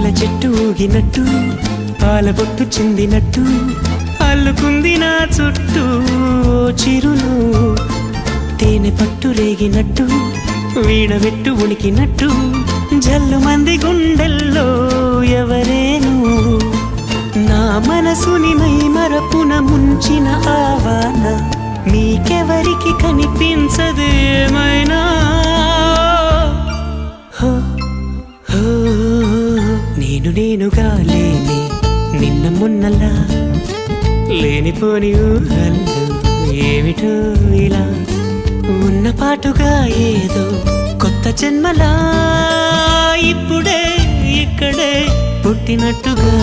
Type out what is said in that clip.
పూల చెట్టు ఊగినట్టు పాల బొట్టు చిందినట్టు అల్లుకుంది నా చుట్టూ చిరును తేనె పట్టు రేగినట్టు వీడబెట్టు ఉనికినట్టు జల్లు మంది గుండెల్లో ఎవరేను నా మనసుని మై మరపున ముంచిన ఆవాన మీకెవరికి కనిపించదు ఏమైనా నేనుగా లేని నిన్న మొన్నలా లేనిపోని ఊహల్లో ఏమిటో ఇలా ఉన్న పాటుగా ఏదో కొత్త జన్మలా ఇప్పుడే ఇక్కడే పుట్టినట్టుగా